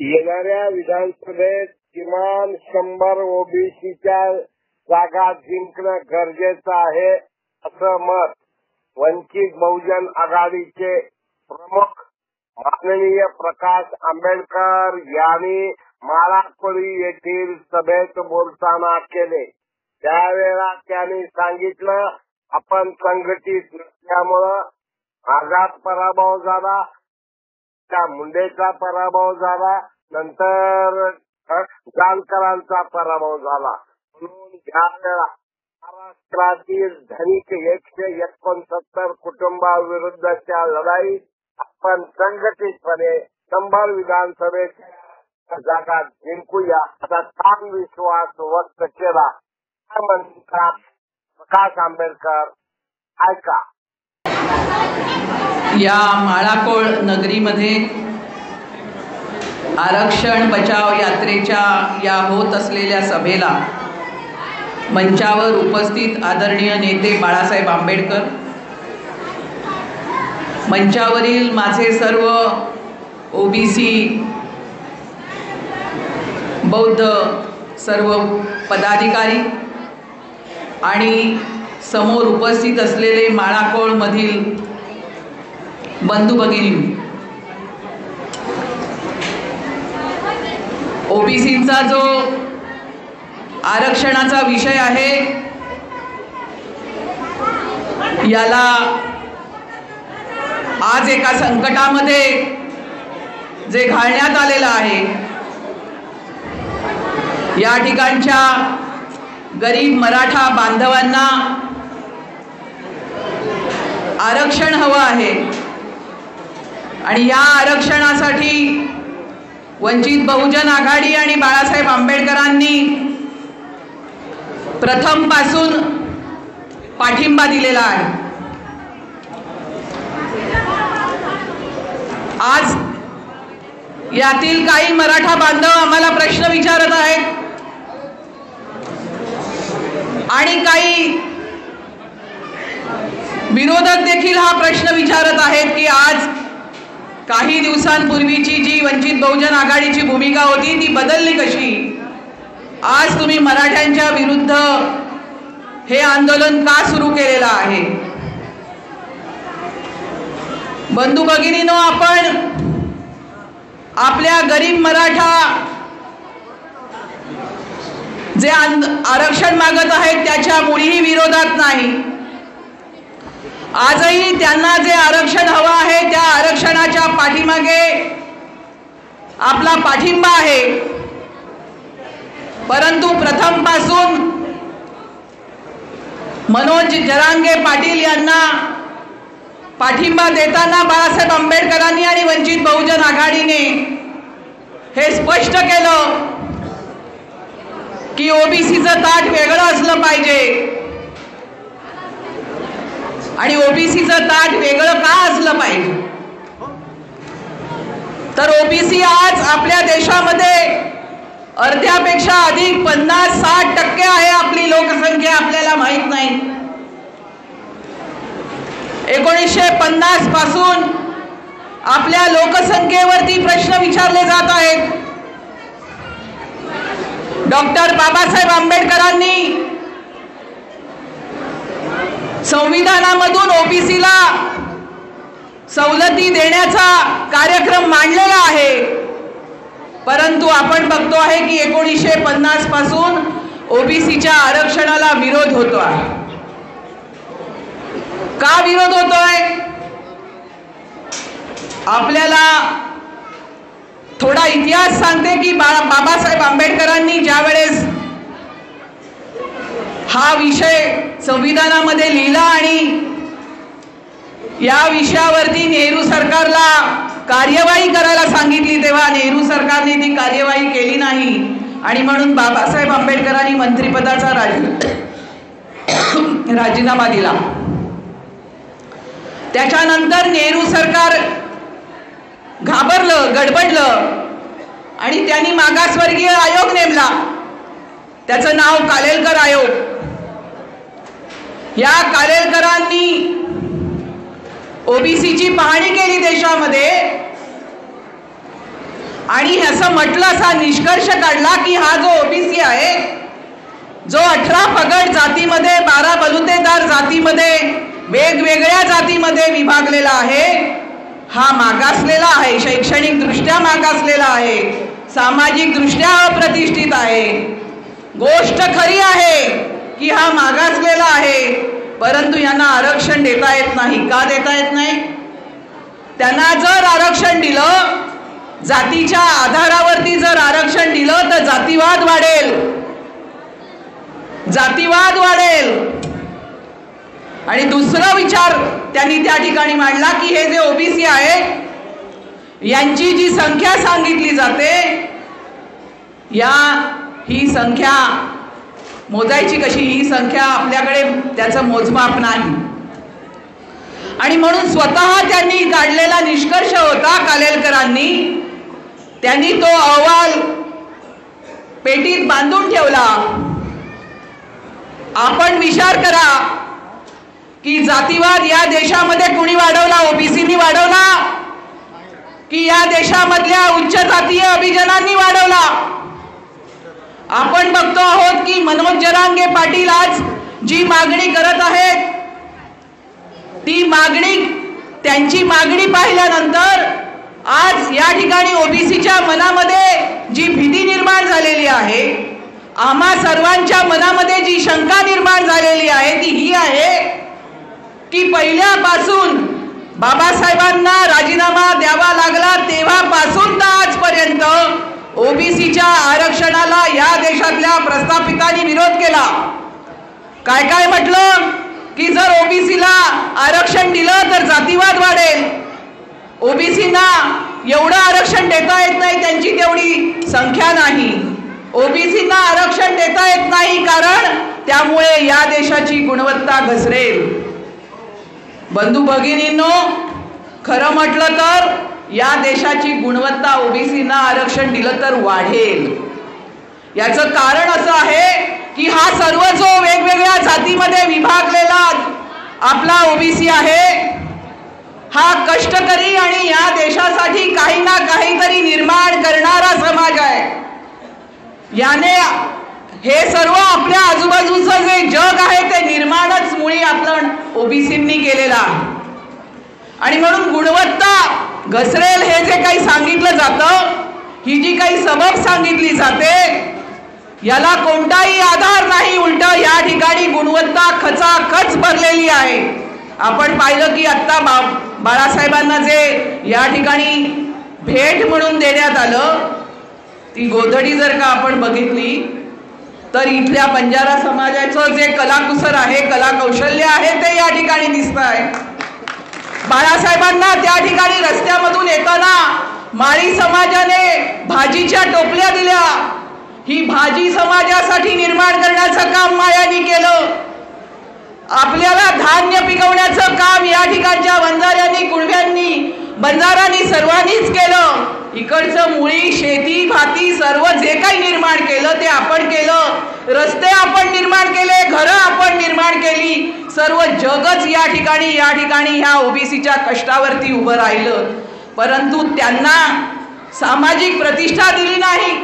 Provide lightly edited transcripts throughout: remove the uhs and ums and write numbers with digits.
येणाऱ्या विधानसभेत किमान 100 ओबीसीच्या जागा जिंकणं गरजेचं आहे असं मत वंचित बहुजन आघाडीचे प्रमुख माननीय प्रकाश आंबेडकर यांनी माळाकोळी येथील सभेत बोलताना केले। त्यावेळेला त्यांनी सांगितलं, आपण संघटित नसल्यामुळं माझा पराभव झाला, त्या मुंडेचा पराभव झाला, नंतर जानकरांचा पराभव झाला। म्हणून यावेळेला महाराष्ट्रातील धनिक 169 कुटुंबाविरुद्धच्या लढाईत आपण संघटितपणे 100 विधानसभेच्या जागा जिंकूया असा ठाम विश्वास व्यक्त केला। म्हणतात प्रकाश आंबेडकर, ऐका। या माळाकोळ नगरीमध्ये आरक्षण बचाव यात्रेच्या या होत असलेल्या सभेला मंचावर उपस्थित आदरणीय नेते बाळासाहेब आंबेडकर, मंचावरील माझे सर्व ओबीसी बौद्ध सर्व पदाधिकारी आणि समोर उपस्थित असलेले माळाकोळ मधील बंधू भगिनी, ओबीसींचा जो आरक्षणाचा विषय आहे याला आज एका संकटामध्ये जे घालण्यात आलेलं आहे, या ठिकाणच्या गरीब मराठा बांधवांना आरक्षण हवं आहे आणि या आरक्षणासाठी वंचित बहुजन आघाडी आणि बाळासाहेब आंबेडकरांनी प्रथम पासून पाठिंबा दिलेला आहे। आज यातील काही मराठा बांधव आम्हाला प्रश्न विचारत आहेत आणि काही विरोधक देखील हा प्रश्न विचारत आहेत की आज काही दिवसांपूर्वीची जी वंचित बहुजन आघाडीची भूमिका होती ती बदलली कशी? आज तुम्ही मराठ्यांच्या विरुद्ध हे आंदोलन का सुरू केलेलं आहे? बंधू भगिनींनो, आपण आपल्या गरीब मराठा जे आरक्षण मागत आहेत त्याच्या मुळीही विरोधात नाही। आजही त्यांना जे आरक्षण हवं आहे त्या आरक्षणाच्या पाठीमागे आपला पाठिंबा आहे, परंतु प्रथम पासून मनोज जरांगे पाटील यांना पाठिंबा देताना बाळासाहेब आंबेडकरांनी आणि वंचित बहुजन आघाडीने हे स्पष्ट केलं की ओबीसीचं ताट वेगळं असलं पाहिजे आणि ओबीसीचं ताट वेगळं का असलं पाहिजे? तर ओबीसी आज आपल्या देशामध्ये अर्ध्यापेक्षा अधिक 50-60% आहे आपली लोकसंख्या, आपल्याला माहित नाही। 1950 पासून आपल्या लोकसंख्येवरती प्रश्न विचारले जात आहेत। डॉक्टर बाबासाहेब आंबेडकरांनी संविधानामधून ओबीसीला सवलती देण्याचा कार्यक्रम मांडलेला आहे, परंतु आपण बघतो आहे की 1950 पासून ओबीसीच्या आरक्षणाला विरोध होतो आहे। का विरोध होतोय? आपल्याला थोडा इतिहास सांगते की बाबासाहेब आंबेडकरांनी ज्यावेळेस हा विषय संविधानामध्ये लिहिला आणि या विषयावरती नेहरू सरकारला कार्यवाही करायला सांगितली, तेव्हा नेहरू सरकारने ती कार्यवाही केली नाही आणि म्हणून बाबासाहेब आंबेडकरांनी मंत्रिपदाचा राजीनामा दिला। त्याच्यानंतर नेहरू सरकार घाबरलं, गडबडलं आणि त्यांनी मागासवर्गीय आयोग नेमला, त्याचं नाव कालेलकर आयोग। या कालेलकरांनी ओबीसीची पाहणी केली देशामध्ये आणि असं म्हटलं, असा निष्कर्ष काढला की हा जो ओबीसी आहे, जो 18 पगड जातीमध्ये 12 बलुतेदार जातीमध्ये वेगवेगळ्या जातीमध्ये विभागलेला आहे, हा मागासलेला आहे, शैक्षणिक दृष्ट्या मागासलेला आहे, सामाजिक दृष्ट्या अप्रतिष्ठित आहे. गोष्ट खरी आहे की हा मागासलेला आहे, परंतु यांना आरक्षण देता येत नाही. का देता येत नाही? त्यांना जर आरक्षण दिलं, जातीच्या आधारावरती जर आरक्षण दिलं तर जातीवाद वाढेल, जातीवाद वाढेल. आणि दुसरा विचार त्यांनी त्या ठिकाणी मांडला की हे जे ओबीसी आहे यांची जी संख्या सांगितली जाते, ही संख्या मोजायची कशी? ही संख्या आपल्याकडे त्याचं मोजमाप नाही. आणि म्हणून स्वतः त्यांनी काढलेला निष्कर्ष होता कालेलकरांनी, त्यांनी तो अहवाल पेटीत बांधून ठेवला. आपण विचार करा की जातीवाद या देशामध्ये कुणी वाढवला? ओबीसीनी वाढवला की या देशामधल्या उच्च जातीय अभिजनांनी वाढवला? आपण बघतो आहोत की मनोज जरांगे पाटील आज जी मागणी करत आहेत, ती मागणी, त्यांची मागणी पाहिल्यानंतर आज या ठिकाणी ओबीसीच्या मनामध्ये जी भीती निर्माण झालेली आहे, आम्हा सर्वांच्या मनामध्ये जी शंका निर्माण झालेली आहे ती ही आहे की पहिल्यापासून बाबासाहेबांना राजीनामा द्यावा लागला तेव्हापासून तर आजपर्यंत ओबीसीच्या आरक्षणाला या देशातल्या प्रस्थापितांनी विरोध केला. काय काय म्हटलं की जर ओबीसीला आरक्षण दिलं तर जातीवाद वाढेल, ओबीसीना एवढं आरक्षण देता येत नाही, त्यांची तेवढी संख्या नाही, ओबीसीना आरक्षण देता येत नाही कारण त्यामुळे या देशाची गुणवत्ता घसरेल. बंधू भगिनींनो, खरं म्हटलं तर या देशाची गुणवत्ता ओबीसीना आरक्षण दिलं तर वाढेल. याचं कारण असं आहे की हा सर्व जो वेगवेगळ्या जातीमध्ये विभागलेला आपला ओबीसी आहे, हा कष्टकरी आणि या देशासाठी काही ना काहीतरी निर्माण करणारा समाज आहे. याने हे सर्व आपल्या आजूबाजूचं जे जग आहे ते निर्माणच मुळी आपण ओबीसींनी केलेला आहे. आणि म्हणून गुणवत्ता घसरेल हे जे काही सांगितलं जातं, ही जी काही सबब सांगितली जाते, याला कोणताही आधार नाही. उलट या ठिकाणी गुणवत्ता खचाखच भरलेली आहे. आपण पाहिलं की आता बाळासाहेबांना जे या ठिकाणी भेट म्हणून देण्यात आलं, ती गोधडी जर का आपण बघितली तर इथल्या बंजारा समाजाचं जे कलाकुसर आहे, कला कौशल्य आहे ते या ठिकाणी दिसत आहे. बाळासाहेबांना त्या ठिकाणी रस्त्यामधून येताना माळी समाजाने भाजीच्या टोपल्या दिल्या. ही भाजी समाजासाठी निर्माण करण्याचं काम मायानी केलं. आपल्याला धान्य पिकवण्याचं काम या ठिकाणच्या बंजाऱ्यांनी, कुणब्यांनी, बंजारांनी सर्वांनीच केलं. इकडचं मुळी, शेती, भाती सर्व जे काही निर्माण केलं ते आपण केलं. रस्ते आपण निर्माण केले, घरं आपण निर्माण केली. सर्व जगच या ठिकाणी ह्या ओबीसीच्या कष्टावरती उभं राहिलं. परंतु त्यांना सामाजिक प्रतिष्ठा दिली नाही.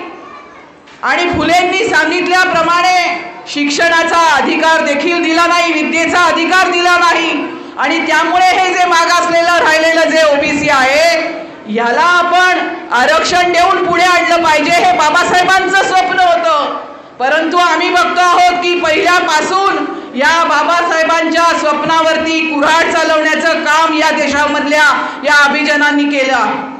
आणि फुलेंनी सांगितल्याप्रमाणे शिक्षणाचा अधिकार देखील दिला नाही, विद्येचा अधिकार दिला नाही. आणि त्यामुळे हे जे मागासलेलं राहिलेलं जे ओबीसी आहे, याला आपण आरक्षण देऊन पुढे आणलं पाहिजे, हे बाबासाहेबांचं स्वप्न होतं. परंतु आम्ही बघतो आहोत की पहिल्यापासून या बाबासाहेबांच्या स्वप्नावरती कुऱ्हाड चालवण्याचं काम या देशामधल्या या अभिजनांनी केलं.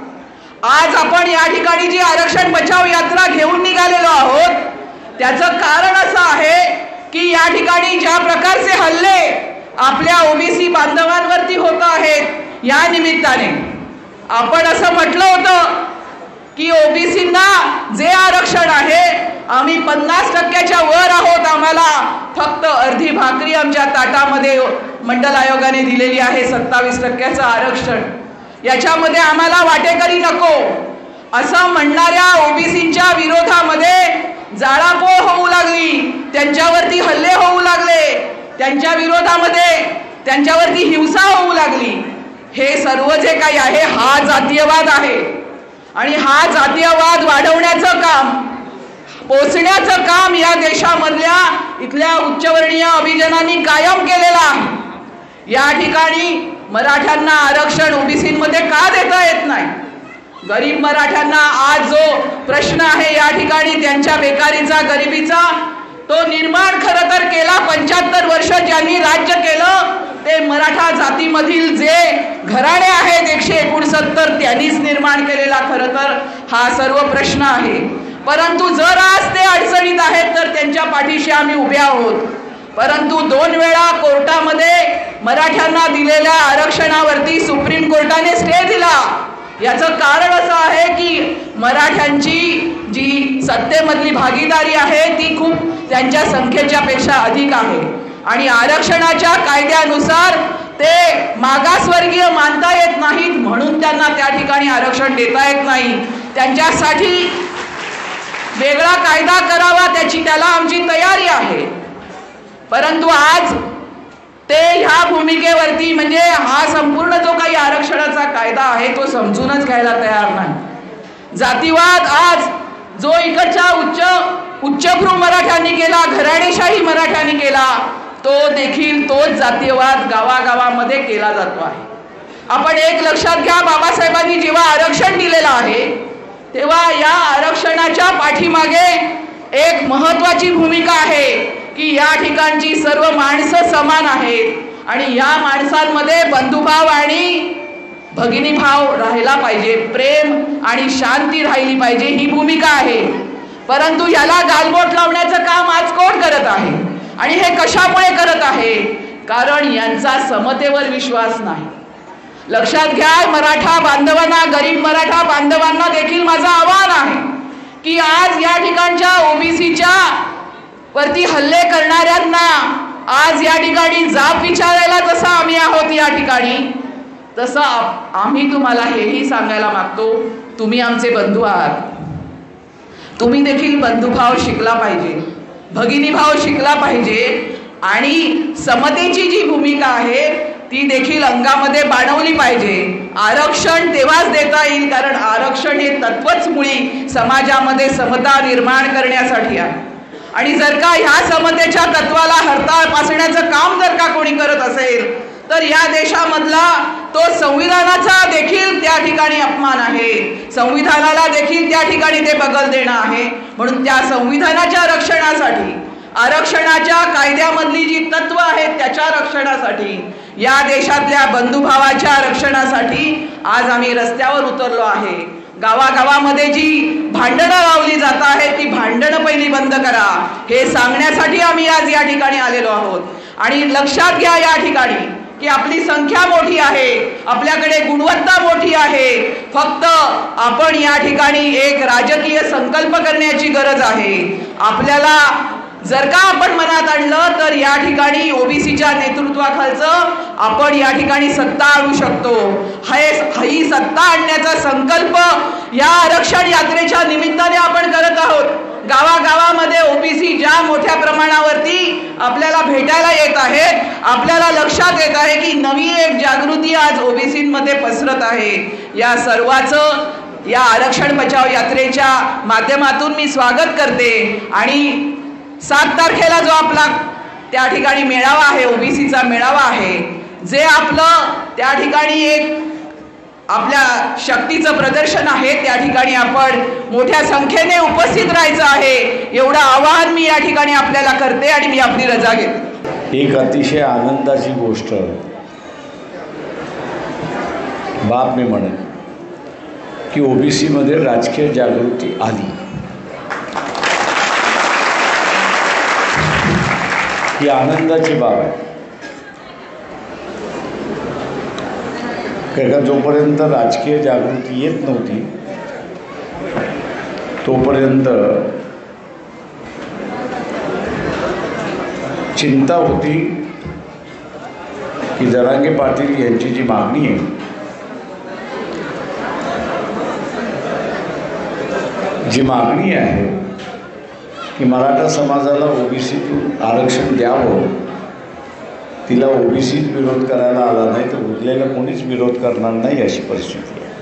आज आपण या ठिकाणी जी आरक्षण बचाव यात्रा घेऊन निघालेलो आहोत, त्याचं कारण असं आहे की या ठिकाणी ज्या प्रकारचे हल्ले आपल्या ओबीसी बांधवांवरती होत आहेत, या निमित्ताने आपण असं म्हटलं होतं की ओबीसींना जे आरक्षण आहे, आम्ही 50% वर आहोत, आम्हाला फक्त अर्धी भाकरी आमच्या ताटामध्ये मंडल आयोगाने दिलेली आहे, 27% आरक्षण, याच्यामध्ये आम्हाला वाटेकरी नको, असं म्हणणाऱ्या ओबीसींच्या विरोधामध्ये जाळापोळ होऊ लागली, त्यांच्यावरती हल्ले होऊ लागले, त्यांच्या विरोधामध्ये त्यांच्यावरती हिंसा होऊ लागली. हे सर्व जे काही आहे हा जातीयवाद आहे. आणि हा जातीयवाद वाढवण्याचं काम, पोचण्याचं काम या देशामधल्या इथल्या उच्चवर्णीय अभिजनांनी कायम केलेलं आहे। या ठिकाणी मराठ्यांना आरक्षण ओबीसीमध्ये का देता येत नाही? गरीब मराठ्यांना आज जो प्रश्न आहे या ठिकाणी त्यांच्या बेकारीचा, गरिबीचा, तो निर्माण खरं तर केला 75 वर्ष ज्यांनी राज्य केलं ते मराठा जातीमधील जे घराणे आहेत 169 त्यांनीच निर्माण केलेला खरं तर हा सर्व प्रश्न आहे। परंतु जर आज ते अडचणीत आहेत तर त्यांच्या पाठीशी आम्ही उभे आहोत। परंतु 2 वेळा कोर्टामध्ये मराठ्यांना दिलेल्या आरक्षणावरती सुप्रीम कोर्टाने स्टे दिला। याचं कारण असं आहे की मराठ्यांची जी सत्तेमधली भागीदारी आहे ती खूप त्यांच्या संख्येच्या पेक्षा अधिक आहे आणि आरक्षणाच्या कायद्यानुसार ते मागासवर्गीय मानता येत नाहीत, म्हणून त्यांना त्या ठिकाणी आरक्षण देता येत नाही। त्यांच्यासाठी वेगळा कायदा करावा त्याला आमची तयारी आहे। परंतु आज ते ह्या भूमिकेवरती म्हणजे हा संपूर्ण जो काही आरक्षणाचा कायदा आहे तो समजूनच घ्यायला तयार नाही। जातीवाद आज जो इकडच्या उच्चभ्रू मराठ्यांनी केला, घराणेशाही मराठ्यांनी केला, तो देखील तोच जातीयवाद गावागावामध्ये केला जातो आहे। आपण एक लक्षात घ्या, बाबासाहेबांनी जेव्हा आरक्षण दिलेलं आहे तेव्हा या आरक्षणाच्या पाठीमागे एक महत्वाची भूमिका आहे की या ठिकाणची सर्व माणसं समान आहेत आणि या माणसांमध्ये बंधुभाव आणि भगिनीभाव राहिला पाहिजे, प्रेम आणि शांती राहिली पाहिजे, ही भूमिका आहे। परंतु याला गालबोट लावण्याचं काम आज कोण करत आहे आणि हे कशामुळे करत आहे? कारण यांचा समतेवर विश्वास नाही। लक्षात घ्या, मराठा बांधवांना, गरीब मराठा बांधवांना देखील माझं आव्हान आहे की आज या ठिकाणच्या ओबीसीच्या वरती हल्ले करणाऱ्यांना आज या ठिकाणी जाब विचारायला जसं आम्ही आहोत या ठिकाणी, तसं आम्ही तुम्हाला हेही सांगायला मागतो, तुम्ही आमचे बंधू आहात, तुम्ही देखील बंधुभाव शिकला पाहिजे, भगिनीभाव शिकला पाहिजे आणि समतेची जी भूमिका आहे ती देखील अंगामध्ये बाणवली पाहिजे। आरक्षण तेव्हाच देता येईल कारण आरक्षण हे तत्वच मुळी समाजामध्ये समता निर्माण करण्यासाठी आहे आणि जर का ह्या समतेच्या तत्वाला हरताळ पासण्याचं काम जर का कोणी करत असेल तर या देशामधला तो संविधानाचा देखील त्या ठिकाणी अपमान आहे, संविधानाला देखील त्या ठिकाणी ते बगल देणं आहे। म्हणून त्या संविधानाच्या रक्षणासाठी, आरक्षणाच्या कायद्यामधली जी तत्व आहेत त्याच्या रक्षणासाठी, या देशातल्या बंधुभावाच्या रक्षणासाठी आज आम्ही रस्त्यावर उतरलो आहे। गावागावामध्ये जी भांडणं लावली जात आहेत ती भांडणं पहिली बंद करा, हे सांगण्यासाठी आम्ही आज या ठिकाणी आलेलो आहोत। आणि लक्षात घ्या या ठिकाणी की आपली संख्या मोठी आहे, आपल्याकडे गुणवत्ता मोठी आहे, फक्त आपण या ठिकाणी एक राजकीय संकल्प करण्याची गरज आहे। आपल्याला जर का आपण मनात आणलं तर या ठिकाणी ओबीसीच्या नेतृत्वाखालचं आपण या ठिकाणी सत्ता आणू शकतो। ही सत्ता आणण्याचा संकल्प या आरक्षण यात्रेच्या निमित्ताने आपण करत आहोत। गावागावामध्ये ओबीसी ज्या मोठ्या प्रमाणावरती आपल्याला भेटायला येत आहेत, आपल्याला लक्षात येत आहे की नवी एक जागृती आज ओबीसीमध्ये पसरत आहे। या सर्वाचं या आरक्षण बचाव यात्रेच्या माध्यमातून मी स्वागत करते आणि 7 तारखेला जो आपला त्या ठिकाणी मेळावा आहे, ओबीसीचा मेळावा आहे, जे आपलं त्या ठिकाणी एक आपल्या शक्तीचं प्रदर्शन आहे, त्या ठिकाणी आपण मोठ्या संख्येने उपस्थित राहायचं आहे, एवढं आवाहन मी या ठिकाणी आपल्याला करते आणि मी आपली रजा घेते। एक अतिशय आनंदाची गोष्ट बाप मी म्हणेन की ओबीसीमध्ये राजकीय जागृती आली, ही आनंदाची बाब आहे। कारण जोपर्यंत राजकीय जागृती येत नव्हती तोपर्यंत चिंता होती की जरांगे पाटील यांची जी मागणी आहे, जी मागणी आहे की मराठा समाजाला ओबीसीतून आरक्षण द्यावं, तिला ओबीसीत विरोध करायला आला नाही तर उरलेला कोणीच विरोध करणार नाही अशी परिस्थिती आहे।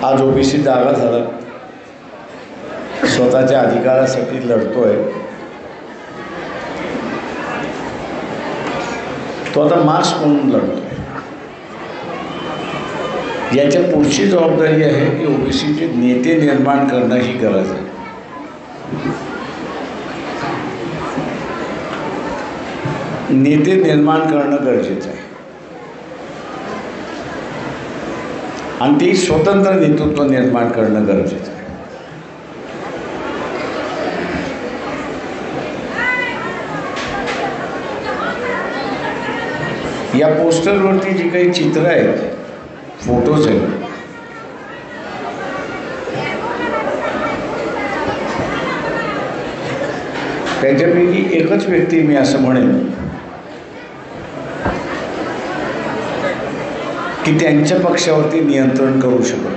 आज ओबीसी जागा झाला, स्वतःच्या अधिकारासाठी लढतोय, तो आता मार्च म्हणून लढतोय. याच्या पुढची जबाबदारी आहे की ओबीसीचे नेते निर्माण करणं ही गरज आहे. नेते निर्माण करणं गरजेचं आहे आणि ते स्वतंत्र नेतृत्व निर्माण करणं गरजेचं आहे. या पोस्टरवरती जी काही चित्र आहेत, फोटोज आहेत, त्याच्यापैकी एकच व्यक्ती मी असं म्हणेन की त्यांच्या पक्षावरती नियंत्रण करू शकतो.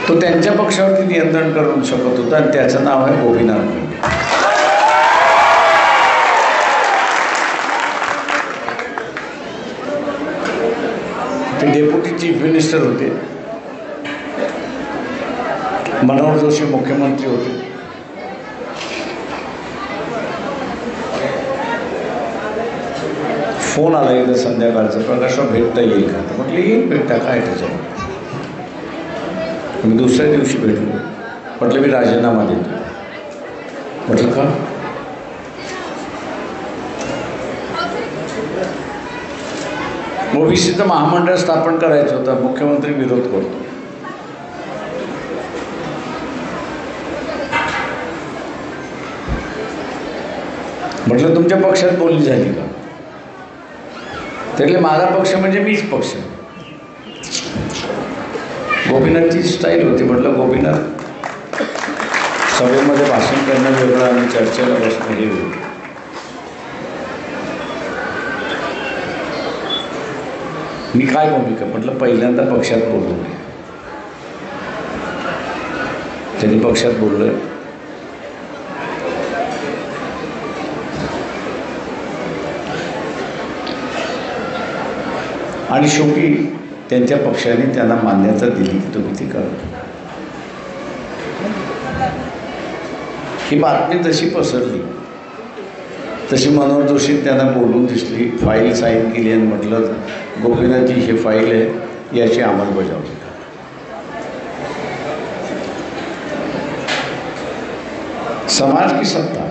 तो त्यांच्या पक्षावरती नियंत्रण करू शकत होता आणि त्याचं नाव आहे गोपीनाथ मुंडे. ते डेप्युटी चीफ मिनिस्टर होते, मनोहर जोशी मुख्यमंत्री होते. फोन आला एकदा संध्याकाळचं, प्रकाशराव भेटता येईल का? म्हटलं येईल, भेटता, काय त्याच्यावर. मी दुसऱ्या दिवशी भेटलो, म्हटलं मी राजीनामा देतो. म्हटलं का? ओबीसीचं महामंडळ स्थापन करायचं होतं, मुख्यमंत्री विरोध करतो. म्हटलं तुमच्या पक्षात बोलणी झाली का? त्यातले माझा पक्ष म्हणजे मीच पक्ष. गोपीनाथची स्टाईल होती. म्हटलं गोपीनाथ, सभेमध्ये भाषण करणं वेगळं आणि चर्चेला बसणं हे वेगळं. मी काय भूमिका? म्हटलं पहिल्यांदा पक्षात बोललो. त्यांनी पक्षात बोललं. आणि शेवटी त्यांच्या पक्षाने त्यांना मान्यता दिली की तुम्ही ती करा. ही बातमी जशी पसरली तशी मनोहर जोशी त्यांना बोलून दिसली, फाईल साईन केली आणि म्हटलं गोपीनाथजी ही फाईल आहे, याची अंमलबजावणी करा. समाज की सत्ता,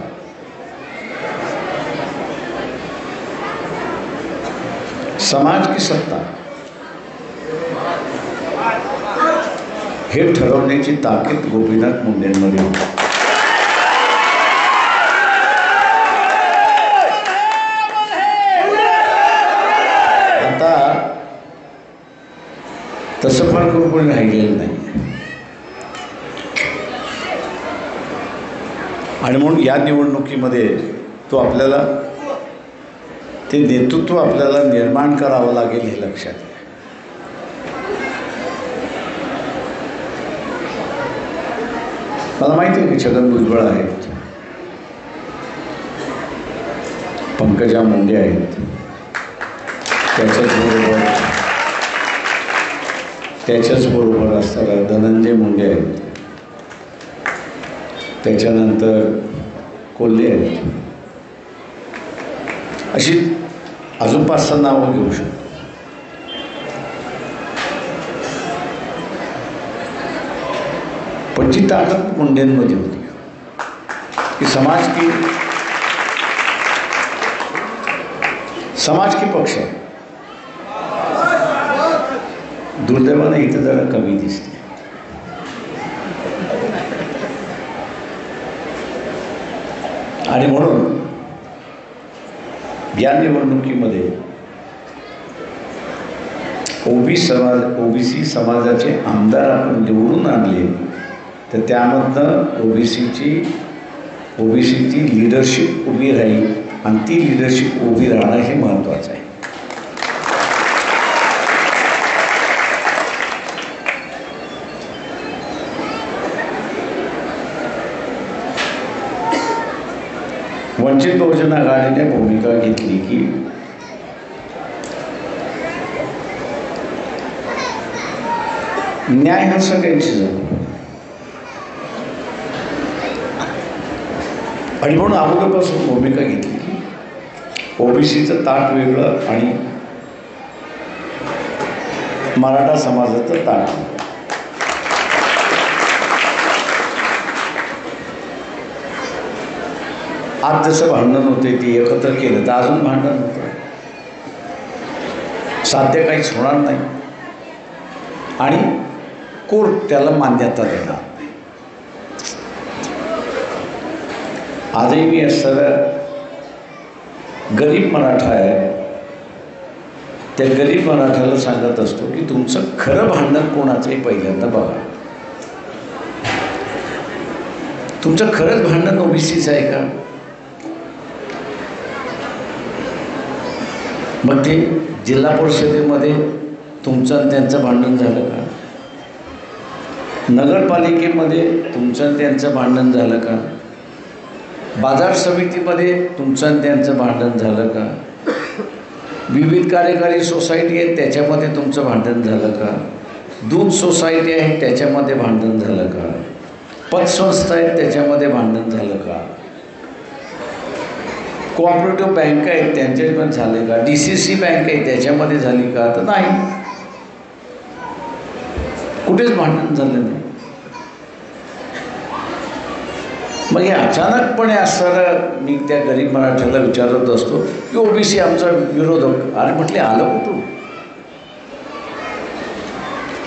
समाज की सत्ता हे ठरवण्याची ताकद गोपीनाथ मुंडेंमध्ये होती. आता तसं फार कोणी राहिलेलं नाही आणि म्हणून या निवडणुकीमध्ये तो आपल्याला ते नेतृत्व आपल्याला निर्माण करावं लागेल हे लक्षात घ्या. मला माहिती आहे की छगन भुजबळ आहेत, पंकजा मुंडे आहेत, त्याच्याच बरोबर असताना धनंजय मुंडे आहेत, त्याच्यानंतर कोल्हे आहेत, अशी अजून 5-6 नावं घेऊ शकतो. पण जी ताकद मुंडेंमध्ये होती की समाज की पक्ष दुर्दैवाने इथं जरा कमी दिसते. आणि म्हणून या निवडणुकीमध्ये ओबीसी समाजाचे आमदार आपण निवडून आणले तर त्यामधनं ओबीसीची लीडरशिप उभी राहील आणि ती लीडरशिप उभी राहणं हे महत्त्वाचं आहे. वंचित बहुजन आघाडीने भूमिका घेतली की न्याय हा सगळ्यांची झाला आणि म्हणून अगोदरपासून भूमिका घेतली की ओबीसीचं ताट वेगळं आणि मराठा समाजाचं ताट. आज जसं भांडण होते ती एकत्र केलं तर अजून भांडण होतं. साध्य काहीच होणार नाही आणि कोर्ट त्याला मान्यता देणार. आजही मी असणारा गरीब मराठा आहे, त्या गरीब मराठ्याला सांगत असतो की तुमचं खरं भांडण कोणाचंही पहिल्यांदा बघा. तुमचं खरंच भांडण ओबीसीचं आहे का? मग ते जिल्हा परिषदेमध्ये तुमचं आणि त्यांचं भांडण झालं का? नगरपालिकेमध्ये तुमचं आणि त्यांचं भांडण झालं का? बाजार समितीमध्ये तुमचं आणि त्यांचं भांडण झालं का? विविध कार्यकारी सोसायटी आहेत त्याच्यामध्ये तुमचं भांडण झालं का? दूध सोसायटी आहे त्याच्यामध्ये भांडण झालं का? पतसंस्था आहेत त्याच्यामध्ये भांडण झालं का? कोऑपरेटिव्ह बँक आहेत त्यांच्यामध्ये झाले का? DCC बँक आहे त्याच्यामध्ये झाली का? तर नाही, कुठेच भांडण झालं नाही. मग हे अचानकपणे असणारं मी त्या गरीब मराठ्याला विचारत असतो की ओबीसी आमचा विरोधक. अरे म्हटले आलं कुठून?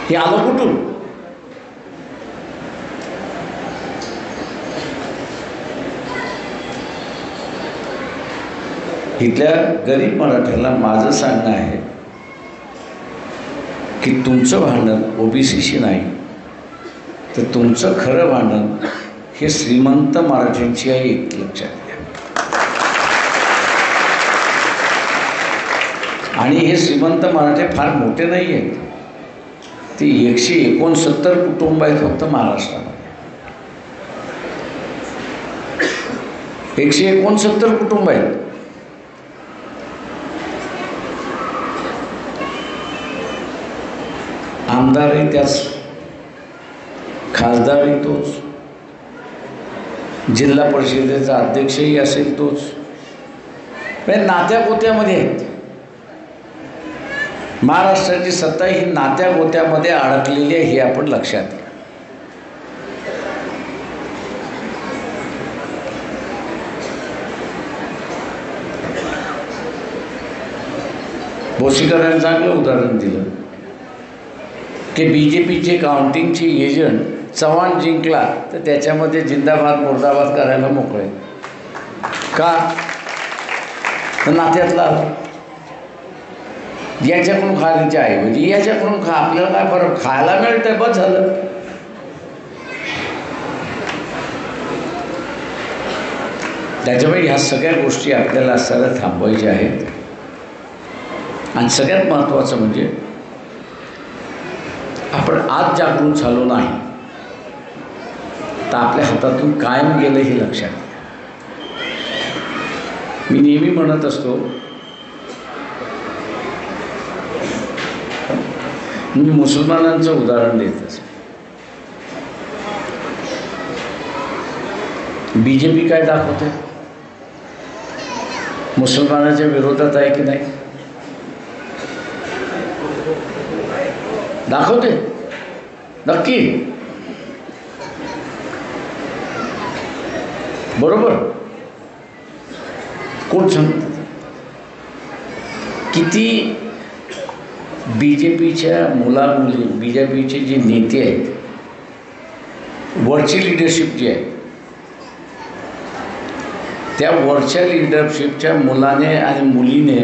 हे आलं कुठून? इथल्या गरीब मराठ्याला माझं सांगणं आहे की तुमचं भांडण ओबीसीशी नाही, तर तुमचं खरं भांडण हे श्रीमंत मराठ्यांची आहे, एक लक्षात घ्या. आणि हे श्रीमंत मराठे फार मोठे नाही आहेत, ते 169 कुटुंब आहेत फक्त महाराष्ट्रामध्ये. 169 कुटुंब आहेत. आमदारही त्याच, खासदारही तोच, जिल्हा परिषदेचा अध्यक्षही असेल तोच. म्हणजे नात्या गोत्यामध्ये आहेत. महाराष्ट्राची सत्ता ही नात्या गोत्यामध्ये अडकलेली आहे, हे आपण लक्षात घ्या. भोसीकरांनी चांगलं उदाहरण दिलं की BJPचे काउंटिंगचे एजंट चव्हाण जिंकला तर त्याच्यामध्ये जिंदाबाद मुर्दाबाद करायला मोकळे का? तर नात्यातला याच्याकडून खाण्याच्या ऐवजी याच्याकडून खा, आपल्याला काय फरक, खायला मिळतंय बस झालं. त्याच्यामुळे ह्या सगळ्या गोष्टी आपल्याला असताना थांबवायच्या आहेत. आणि सगळ्यात महत्त्वाचं म्हणजे आपण आज जागरूक झालो नाही तर आपल्या हातातून कायम गेलं हे लक्षात घ्या. मी नेहमी म्हणत असतो, मी मुसलमानांचं उदाहरण देत असतो. BJP काय दाखवते? मुसलमानाच्या विरोधात आहे की नाही? दाखवते नक्की, बरोबर. कोण सांगत? किती BJPच्या मुलामुली, BJPचे जे नेते आहेत, वरची लिडरशिप जी आहे, त्या वरच्या लिडरशिपच्या मुलाने आणि मुलीने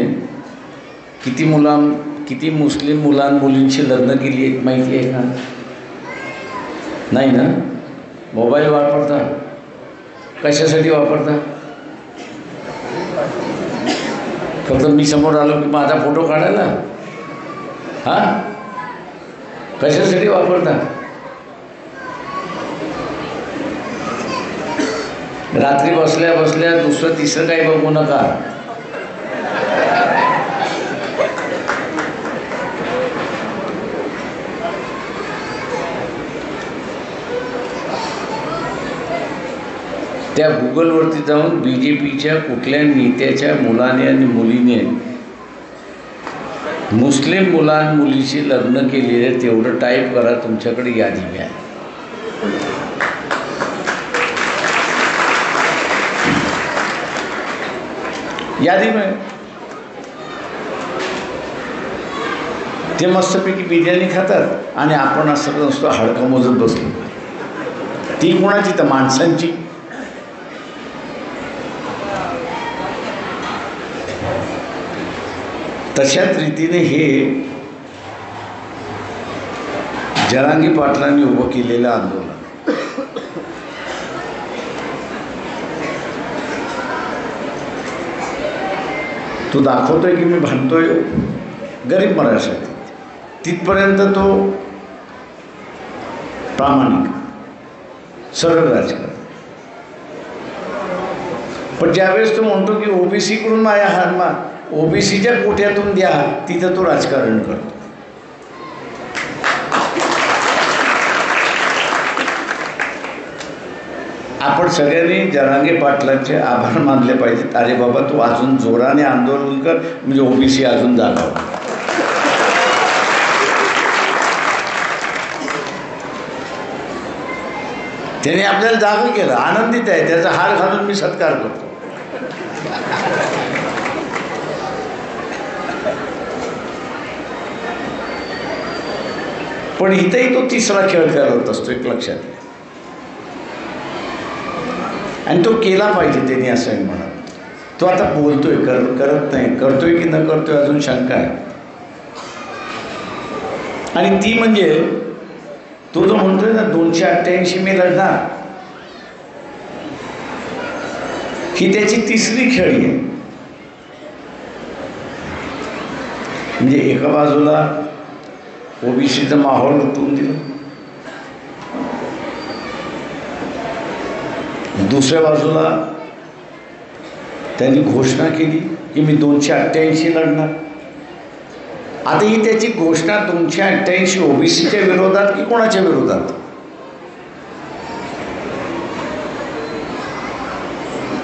किती मुस्लिम मुलींची लग्न केली आहेत माहिती आहे का? नाही ना. मोबाईल वापरता, कशासाठी वापरता? फक्त मी समोर आलो की माझा फोटो काढायला? हां, कशासाठी वापरता? रात्री बसल्या बसल्या दुसरं तिसरं काही बघू नका. त्या गुगलवरती जाऊन BJPच्या कुठल्या नेत्याच्या मुलाने आणि मुलीने मुस्लिम मुलांमुलीशी लग्न केलेले तेवढं टाईप करा, तुमच्याकडे यादी घ्या. यादी मिळेल. ते मस्तपैकी बिर्याणी खातात आणि आपण असं नसतो हाडकं मोजत बसलो. ती कोणाची? तर माणसांची. तशाच रीतीने हे जरांगी पाटलांनी उभं केलेलं आंदोलन तो दाखवतोय की मी भांडतोय गरीब मराठ्यासाठी, तिथपर्यंत तो प्रामाणिक सरळ राजकारण. पण ज्यावेळेस तो म्हणतो की ओबीसीकडून माझ्या हार ओबीसीच्या कोट्यातून द्या, तिथं तो राजकारण करतो. आपण सगळ्यांनी जरांगे पाटलांचे आभार मानले पाहिजेत. अरे बाबा, तू अजून जोराने आंदोलन कर, म्हणजे ओबीसी अजून जागा होईल. त्याने आपल्याला जागा केलं, आनंदित आहे, त्याचा हार घालून मी सत्कार करतो. पण इथंही तो तिसरा खेळ करत असतो, एक लक्षात घ्या. आणि तो केला पाहिजे त्यांनी, असं म्हणत. तो आता बोलतोय, करत नाही, करतोय की न करतोय अजून शंका आहे. आणि ती म्हणजे तो जो म्हणतोय ना 288 मी लढणार, ही त्याची तिसरी खेळी आहे. म्हणजे एका बाजूला ओबीसीचा माहोल उठवून दिला, दुसऱ्या बाजूला त्यांनी घोषणा केली की मी 288 लढणार. आता ही त्याची घोषणा 288 ओबीसीच्या विरोधात की कोणाच्या विरोधात?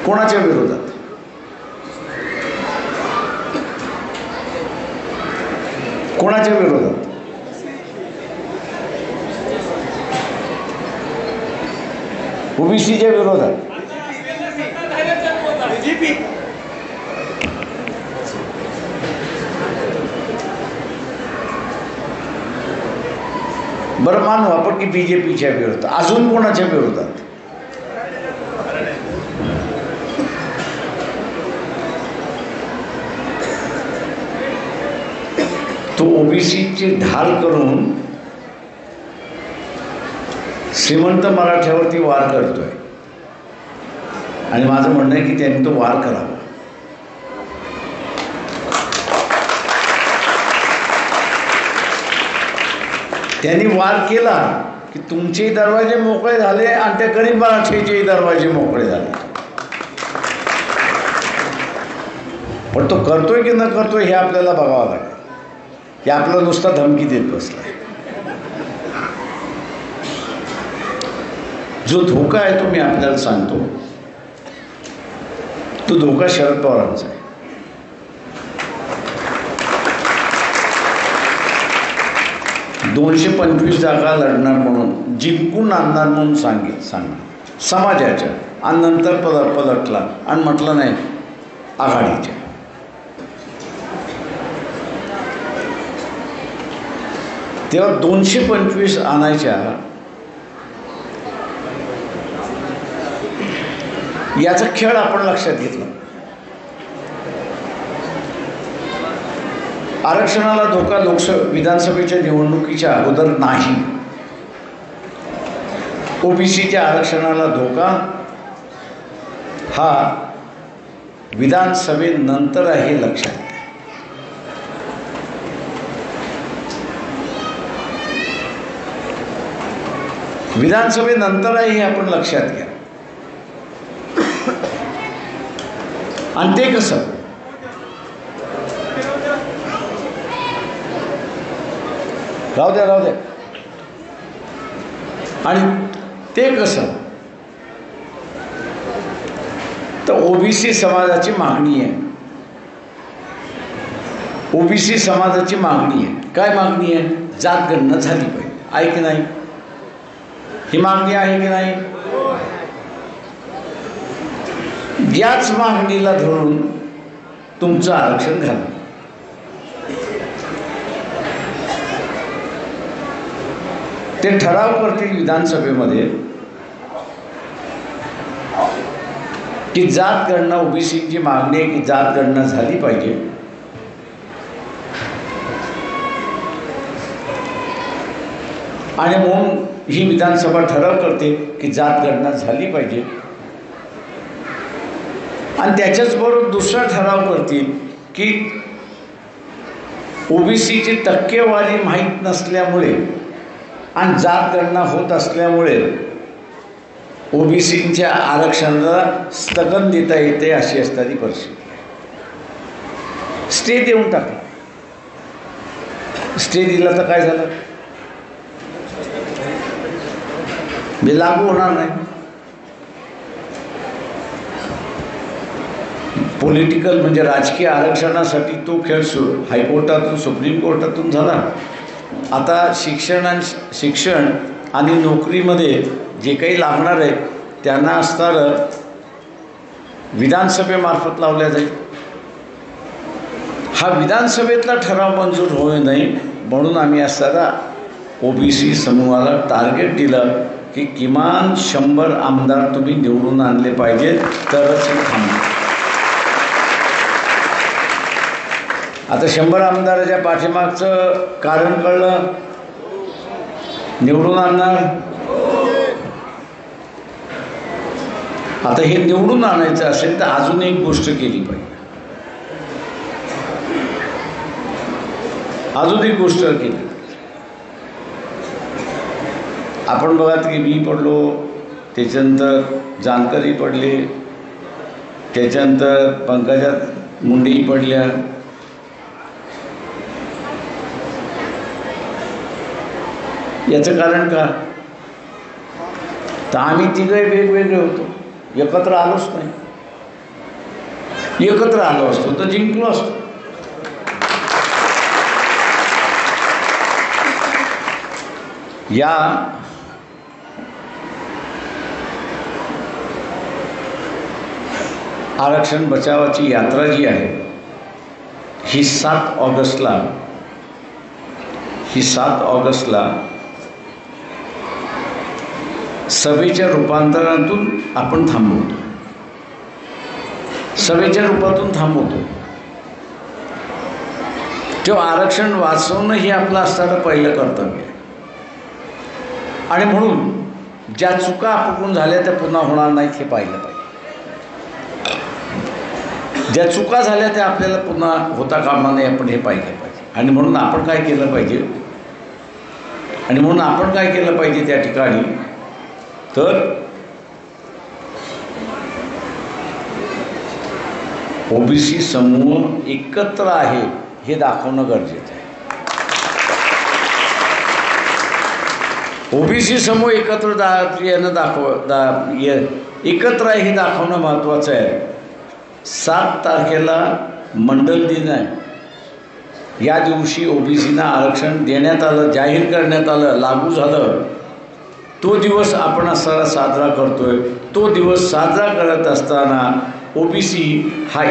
कोणाच्या विरोधात? कोणाच्या विरोधात? ओबीसीच्या विरोधात. बरं, मानू आपण की BJPच्या विरोधात. अजून कोणाच्या विरोधात? तो ओबीसीची ढाल करून श्रीमंत मराठ्यावरती वार करतोय. आणि माझं म्हणणं आहे की त्यांनी तो वार करावा. त्यांनी वार केला की तुमचेही दरवाजे मोकळे झाले आणि त्या गरीब मराठ्याचेही दरवाजे मोकळे झाले. पण तो करतोय की न करतोय हे आपल्याला बघावं लागेल. हे आपला नुसता धमकी देत बसलाय. जो धोका आहे तो मी आपल्याला सांगतो, तो धोका शरद पवारांचा आहे. दोनशे 225 जागा लढणार म्हणून, जिंकून आणणार म्हणून सांगणार समाजाच्या, आणि नंतर पलटला आणि म्हटलं नाही आघाडीच्या. तेव्हा 225 आणायच्या याचा खेळ आपण लक्षात घेतला. आरक्षणाला धोका विधानसभेच्या निवडणुकीच्या अगोदर नाही. ओबीसीच्या आरक्षणाला धोका हा विधानसभेनंतर आहे, लक्षात घ्या. विधानसभेनंतर आहे हे आपण लक्षात घ्या. आणि ते कसं? राहू द्या. आणि ते कसं? तर ओबीसी समाजाची मागणी आहे. ओबीसी समाजाची मागणी आहे. काय मागणी आहे? जात गणना झाली पाहिजे. आहे की नाही? ही मागणी आहे की नाही? याच मागणीला धरून तुमचं आरक्षण घाला. ते ठराव करतील विधानसभेमध्ये की जात गणना, ओबीसीची मागणी आहे की जात गणना झाली पाहिजे. आणि म्हणून ही विधानसभा ठराव करते की जात गणना झाली पाहिजे. आणि त्याच्याचबरोबर दुसरा ठराव करतील की ओबीसीची टक्केवारी माहीत नसल्यामुळे आणि जात गणना होत असल्यामुळे ओबीसीच्या आरक्षणाला स्थगन देता येते अशी असणारी परिस्थिती. स्टे देऊन टाकला. स्टे दिला तर काय झालं? हे लागू होणार नाही. पॉलिटिकल म्हणजे राजकीय आरक्षणासाठी तो खेळ हायकोर्टातून सुप्रीम कोर्टातून झाला. आता शिक्षण आणि नोकरीमध्ये जे काही लागणार आहे त्यांना असणारं विधानसभेमार्फत लावल्या जाईल. हा विधानसभेतला ठराव मंजूर होऊ नये म्हणून आम्ही असताना ओबीसी समूहाला टार्गेट दिलं की किमान 100 आमदार तुम्ही निवडून आणले पाहिजेत तरच हे थांबणार. आता 100 आमदाराच्या पाठीमागचं कारण कळलं. निवडून आणणार. आता हे निवडून आणायचं असेल तर अजून एक गोष्ट केली पाहिजे. अजून एक गोष्ट केली. आपण बघा की मी पडलो, त्याच्यानंतर जानकरी पडले, त्याच्यानंतर पंकजा मुंडेही पडल्या. याचं कारण का? तर आम्ही तिघे वेगवेगळे होतो, एकत्र आलोच नाही. एकत्र आलो असतो तर जिंकलो असतो. या आरक्षण बचावाची यात्रा जी आहे ही 7 ऑगस्टला सभेच्या रूपांतरातून आपण थांबवतो. सभेच्या रूपातून थांबवतो. तेव्हा आरक्षण वाचवणं हे आपलं असणारं पहिलं कर्तव्य आहे. आणि म्हणून ज्या चुका आपल्याकडून झाल्या त्या पुन्हा होणार नाहीत हे पाहिलं पाहिजे. ज्या चुका झाल्या त्या आपल्याला पुन्हा होता कामा नये आपण हे पाहिलं पाहिजे. आणि म्हणून आपण काय केलं पाहिजे? त्या ठिकाणी तर ओबीसी समूह एकत्र आहे हे दाखवणं गरजेचं आहे. ओबीसी समूह एकत्र एकत्र आहे हे दाखवणं महत्त्वाचं आहे. 7 तारखेला मंडल दिन आहे. या दिवशी ओबीसीना आरक्षण देण्यात आलं, जाहीर करण्यात आलं, लागू झालं. तो दिवस आपण असा साजरा करतोय. तो दिवस साजरा करत असताना ओबीसी हा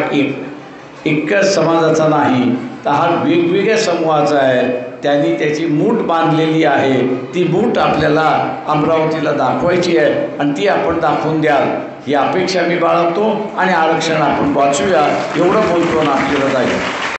एकच समाजाचा नाही तर हा वेगवेगळ्या समूहाचा आहे. त्यांनी त्याची मूठ बांधलेली आहे. ती मूठ आपल्याला अमरावतीला दाखवायची आहे आणि ती आपण दाखवून द्याल ही अपेक्षा मी बाळगतो. आणि आरक्षण आपण वाचूया एवढं बोलतो ना आपल्याला जाईल.